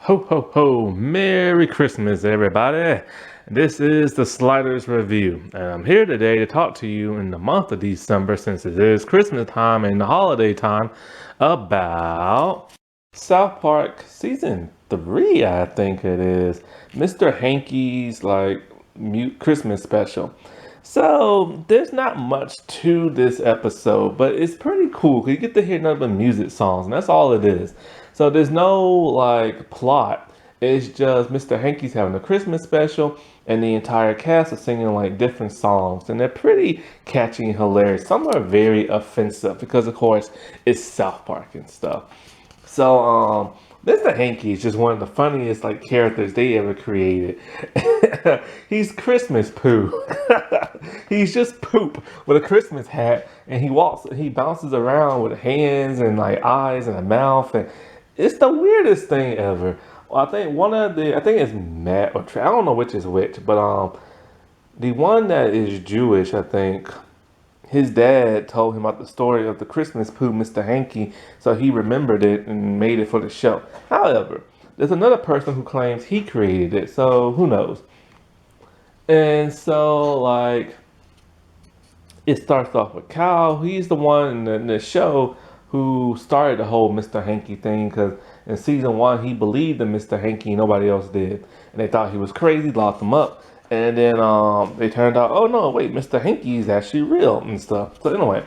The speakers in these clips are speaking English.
Ho, ho, ho. Merry Christmas, everybody. This is the Sliders Review, and I'm here today to talk to you in the month of December, since it is Christmas time and the holiday time, about South Park Season 3, I think it is. Mr. Hankey's, Christmas special. So, there's not much to this episode, but it's pretty cool because you get to hear nothing but music songs, and that's all it is. So, there's no plot. It's just Mr. Hankey's having a Christmas special, and the entire cast is singing like different songs, and they're pretty catchy and hilarious. Some are very offensive because, of course, it's South Park and stuff. So, Mr. Hankey is just one of the funniest characters they ever created. He's Christmas poo. He's just poop with a Christmas hat, and he bounces around with hands and eyes and a mouth, and it's the weirdest thing ever. Well, I think it's Matt or Trey. I don't know which is which, but the one that is Jewish, I think. His dad told him about the story of the Christmas poo, Mr. Hankey, so he remembered it and made it for the show. However, there's another person who claims he created it, so who knows? And so, it starts off with Kyle. He's the one in the show who started the whole Mr. Hankey thing, because in season 1, he believed in Mr. Hankey, nobody else did. And they thought he was crazy, locked him up. And then they turned out, oh no, wait, Mr. Hankey is actually real and stuff. So anyway,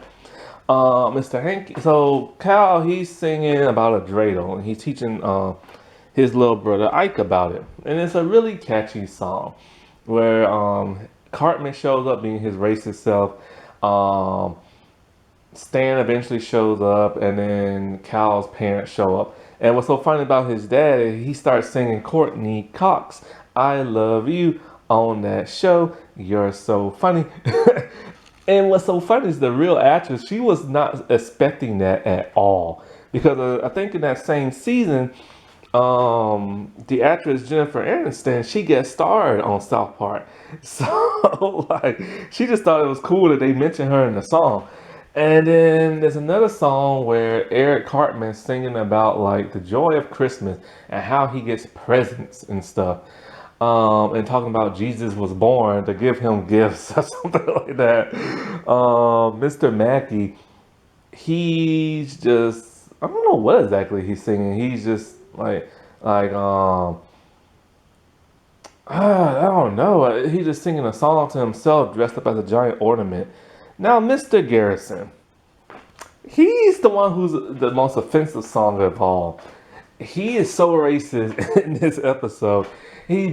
Mr. Hankey, so Cal, he's singing about a dreidel, and he's teaching his little brother Ike about it. And it's a really catchy song where Cartman shows up being his racist self. Stan eventually shows up, and then Cal's parents show up. And what's so funny about his dad is he starts singing Courtney Cox, I love you, on that show. You're so funny. And what's so funny is the real actress, she was not expecting that at all. Because I think in that same season, the actress Jennifer Aniston, she gets starred on South Park. So, she just thought it was cool that they mentioned her in the song. And then there's another song where Eric Cartman's singing about the joy of Christmas and how he gets presents and stuff. And talking about Jesus was born to give him gifts or something like that. Mr. Mackey, he's just, I don't know what exactly he's singing. He's just I don't know. He's just singing a song to himself dressed up as a giant ornament. Now, Mr. Garrison, he's the one who's the most offensive song of all. He is so racist in this episode. He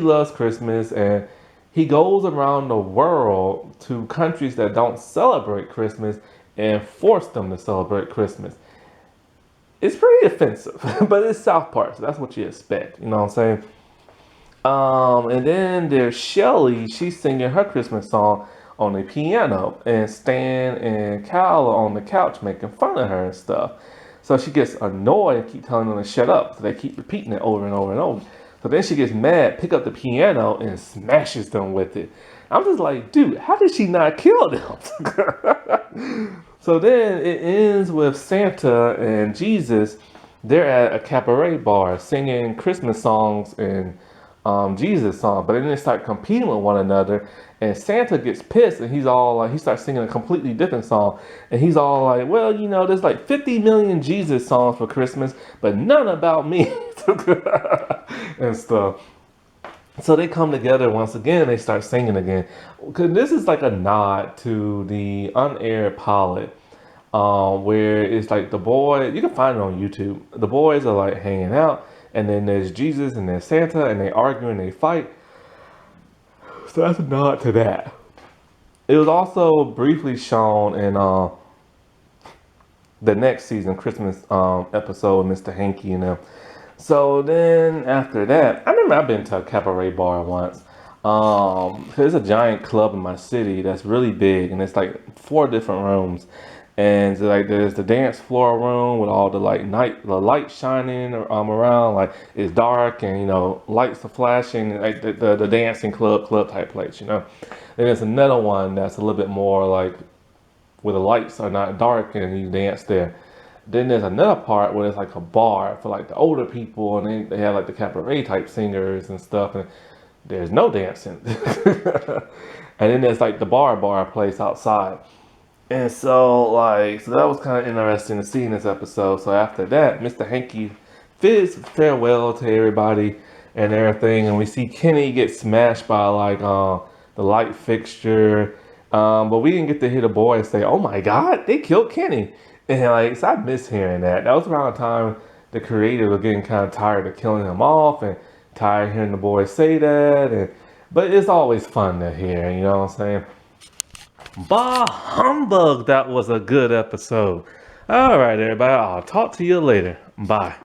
loves Christmas, and he goes around the world to countries that don't celebrate Christmas and force them to celebrate Christmas. It's pretty offensive, but it's South Park, so that's what you expect. You know what I'm saying? And then there's Shelly. She's singing her Christmas song on the piano, and Stan and Kyle are on the couch making fun of her and stuff. So she gets annoyed and keep telling them to shut up. So they keep repeating it over and over and over. So then she gets mad, pick up the piano, and smashes them with it. I'm just like, dude, how did she not kill them? So then it ends with Santa and Jesus. They're at a cabaret bar singing Christmas songs and Jesus song, but then they start competing with one another, and Santa gets pissed, and he starts singing a completely different song, and he's all like, well, there's 50 million Jesus songs for Christmas, but none about me, and stuff. So they come together once again, they start singing again, because this is a nod to the unaired pilot, where it's the boy, you can find it on YouTube, the boys are hanging out, and then there's Jesus and there's Santa, and they argue and they fight. So that's a nod to that. It was also briefly shown in the next season, Christmas episode with Mr. Hankey and them. So then after that, I remember I've been to a cabaret bar once. There's a giant club in my city that's really big, and it's 4 different rooms. And there's the dance floor room with all the the light shining around, it's dark, and lights are flashing, the dancing club type place, Then there's another one that's a little bit more where the lights are not dark and you dance there. Then there's another part where it's like a bar for like the older people, and they have like the cabaret type singers and stuff, and there's no dancing. And then there's like the bar place outside. And so that was kind of interesting to see in this episode. So after that, Mr. Hankey bids farewell to everybody and everything, and we see Kenny get smashed by the light fixture. But we didn't get to hear the boys say, "Oh my God, they killed Kenny!" And like, so I miss hearing that. That was around the time the creators were getting kind of tired of killing him off and tired of hearing the boys say that. But it's always fun to hear, you know what I'm saying? Bah humbug, that was a good episode. All right, everybody, I'll talk to you later. Bye.